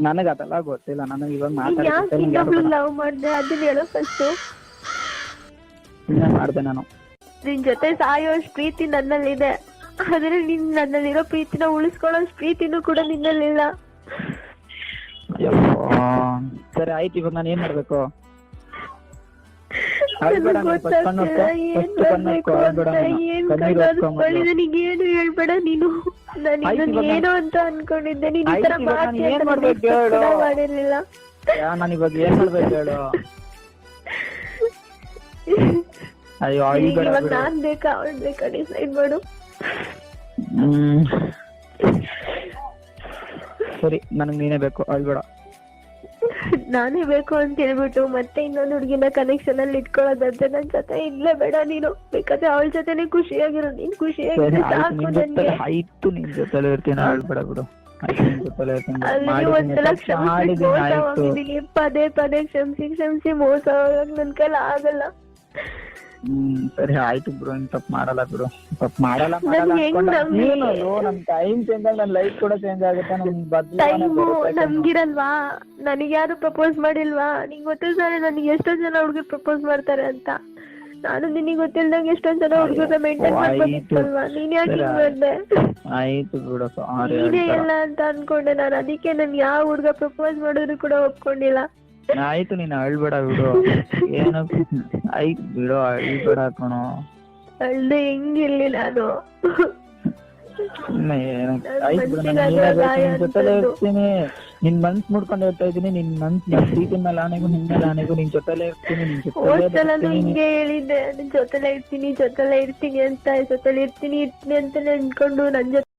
ನನಗೆ ಅದೆಲ್ಲ ಗೊತ್ತಿಲ್ಲ. ನನಗೆ ಇವಾಗ ನೀನ್ ಯಾಕೆ ಇನ್ನೊಬ್ಳು ಲವ್ ಮಾಡ್ದೆ ಅದನ್ನ ಹೇಳೋ ಫಸ್ಟ್. ಮಾಡ್ದೆ ನಾನು. ನಿನ್ ಜೊತೆ ಸಾಯೋಷ್ಟು ಪ್ರೀತಿ ನನ್ನಲ್ಲಿದೆ, ಆದ್ರೆ ನೀನ್ ನನ್ನಲ್ಲಿರೋ ಪ್ರೀತಿನ ಉಳಿಸ್ಕೊಳ್ಳೋಷ್ಟು ಪ್ರೀತಿನೂ ಕೂಡ ನಿನ್ನಲ್ಲಿಲ್ಲ. ಸರಿ ಆಯ್ತು, ಇವಾಗ ನಾನು ಏನ್ ಮಾಡ್ಬೇಕು? ನನಗೇನು ಹೇಳ್ಬೇಡ ನೀನು. ನಾನು ಏನೋ ಅಂತ ಅನ್ಕೊಂಡಿದ್ದೆ, ನೀನ್ ಈ ತರ ಮಾಡಿರ್ಲಿಲ್ಲ. ನಾನು ಇವಾಗ ಏನ್ ಮಾಡ್ಬೇಕು ಹೇಳು? ಅಯ್ಯೋ ಇವಾಗ ನಾನ್ ಬೇಕಾ ಅವಳು ಬೇಕಾ ಡಿಸೈಡ್ ಮಾಡು. ಸರಿ, ನನಗ್ ನೀನೇ ಬೇಕು, ಅಳ್ಬೇಡ. ನಾನೇ ಬೇಕು ಅಂತ ಹೇಳ್ಬಿಟ್ಟು ಮತ್ತೆ ಇನ್ನೊಂದು ಹುಡುಗಿನ ಕನೆಕ್ಷನ್ ಅಲ್ಲಿ ಇಟ್ಕೊಳ್ಳೋದಂತೆ ನನ್ ಜೊತೆ ಇರ್ಲೇ ಬೇಡ ನೀನು. ಬೇಕಾದ್ರೆ ಅವಳ ಜೊತೆನೆ ಖುಷಿಯಾಗಿರೋ, ನೀನ್ ಖುಷಿಯಾಗಿರೋ ಸಾಕು ನನ್ಗೆ. ಆಯ್ತು, ನಿನ್ ಜೊತೆಲೆ ಇರ್ತೀನಿ, ಅಳ್ಬೇಡ ಬಿಡು. ಒಂದ್ಸಲ ಕ್ಷಮಿಸಿ ಮೋಸ ಹೋಗಿದ್ದೀನಿ, ಪದೇ ಪದೇ ಕ್ಷಮಿಸಿ ಮೋಸ ಹೋಗಕ್ ನನ್ ಕೈಲಿ ಆಗಲ್ಲ. ಸರಿ ಆಯ್ತು ಬಿಡು, ತಪ್ಪು ಮಾಡಲ್ಲ ಬಿಡು, ತಪ್ಪು ಮಾಡಲ್ಲ. ನಮ್ ಟೈಮ್ ಚೇಂಜ್ ಆಗಿ ನನ್ ಲೈಫ್ ಕೂಡ ಚೇಂಜ್ ಆಗುತ್ತೆ. ಟೈಮು ನಮ್ಗಿರಲ್ವಾ? ನನಗೆ ಯಾರು ಪ್ರಪೋಸ್ ಮಾಡಿಲ್ವಾ? ನಿಂಗೆ ಗೊತ್ತಿಲ್ದಾರೆ ನನಗೆ ಎಷ್ಟೋ ಜನ ಹುಡುಗರು ಪ್ರಪೋಸ್ ಮಾಡ್ತಾರೆ ಅಂತ. ನಾನು ನಿನಗೆ ಗೊತ್ತಿಲ್ದಂಗೆ ಎಷ್ಟೊಂದ್ ಜನ ಹುಡುಗರ ಮೇಂಟೈನ್ ಮಾಡ್ಬೇಕಿತ್ತಲ್ವಾ? ನೀನ್ ಯಾಕೆ ಹಿಂಗ್ ಮಾಡ್ದೆ? ಆಯ್ತು ಬಿಡು, ನೀನೇ ಎಲ್ಲ ಅಂತ ಅನ್ಕೊಂಡೆ ನಾನು. ಅದಕ್ಕೆ ನನ್ ಯಾವ ಹುಡುಗ ಪ್ರಪೋಸ್ ಮಾಡಿದ್ರು ಕೂಡ ಒಪ್ಕೊಂಡಿಲ್ಲ. ಆಯ್ತು, ನೀನ್ ಅಳ್ಬೇಡ ಬಿಡು. ಏನ ಆಯ್ತು ಬಿಡು, ಅಳ್ಬೇಡ ಕಣೋ. ಅಳ್ದೆ ಹೆಂಗಿರ್ಲಿ ನಾನು? ಜೊತೆಲೆ ಇರ್ತೀನಿ, ನಿನ್ ಮನ್ಸ್ ಮುಡ್ಕೊಂಡು ಹೇಳ್ತಾ ಇದೀನಿ. ನಿನ್ ಪ್ರೀತಿ ಮೇಲೆ ಆನೆಗೂ ನಿನ್ ಮೇಲೆ ಆನೆಗೂ ನಿನ್ ಜೊತೆಲೆ ಇರ್ತೀನಿ. ಹಿಂಗೆ ಹೇಳಿದ್ದೆ, ನಿನ್ ಜೊತೆಲೆ ಇರ್ತೀನಿ ಅಂತ, ಜೊತೆಲೆ ಇರ್ತೀನಿ ಅಂತಾನೆ ಅನ್ಕೊಂಡು ನನ್ ಜೊತೆ